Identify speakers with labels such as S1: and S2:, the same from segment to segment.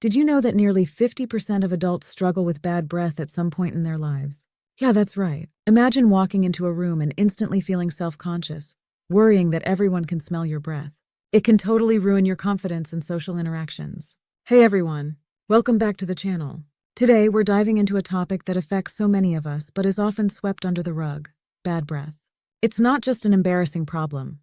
S1: Did you know that nearly 50% of adults struggle with bad breath at some point in their lives? Yeah, that's right. Imagine walking into a room and instantly feeling self-conscious, worrying that everyone can smell your breath. It can totally ruin your confidence in social interactions. Hey everyone, welcome back to the channel. Today we're diving into a topic that affects so many of us but is often swept under the rug: bad breath. It's not just an embarrassing problem.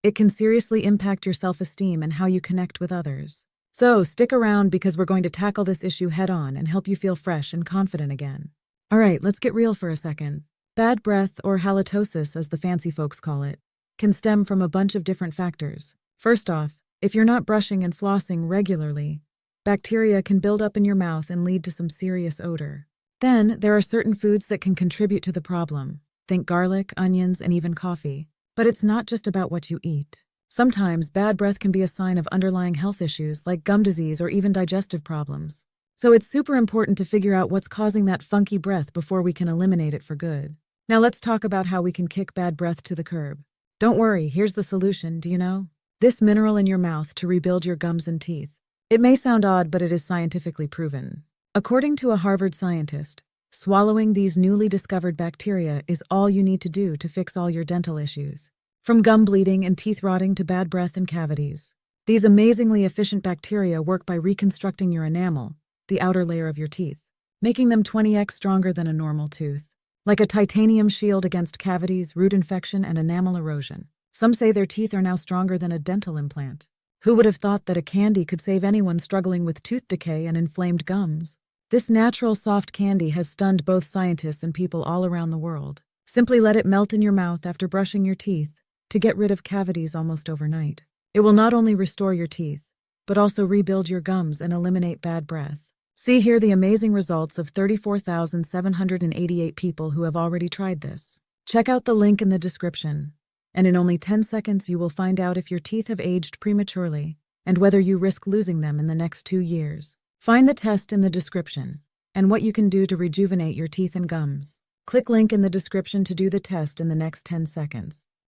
S1: It can seriously impact your self-esteem and how you connect with others. So stick around because we're going to tackle this issue head-on and help you feel fresh and confident again. All right, let's get real for a second. Bad breath, or halitosis as the fancy folks call it, can stem from a bunch of different factors. First off, if you're not brushing and flossing regularly, bacteria can build up in your mouth and lead to some serious odor. Then, there are certain foods that can contribute to the problem. Think garlic, onions, and even coffee. But it's not just about what you eat. Sometimes bad breath can be a sign of underlying health issues like gum disease or even digestive problems. So it's super important to figure out what's causing that funky breath before we can eliminate it for good. Now let's talk about how we can kick bad breath to the curb. Don't worry, here's the solution, do you know? This mineral in your mouth to rebuild your gums and teeth. It may sound odd, but it is scientifically proven. According to a Harvard scientist, swallowing these newly discovered bacteria is all you need to do to fix all your dental issues. From gum bleeding and teeth rotting to bad breath and cavities. These amazingly efficient bacteria work by reconstructing your enamel, the outer layer of your teeth, making them 20x stronger than a normal tooth. Like a titanium shield against cavities, root infection, and enamel erosion. Some say their teeth are now stronger than a dental implant. Who would have thought that a candy could save anyone struggling with tooth decay and inflamed gums? This natural soft candy has stunned both scientists and people all around the world. Simply let it melt in your mouth after brushing your teeth to get rid of cavities almost overnight. It will not only restore your teeth, but also rebuild your gums and eliminate bad breath. See here the amazing results of 34,788 people who have already tried this. Check out the link in the description. And in only 10 seconds you will find out if your teeth have aged prematurely and whether you risk losing them in the next 2 years. Find the test in the description and what you can do to rejuvenate your teeth and gums. Click link in the description to do the test in the next 10 seconds.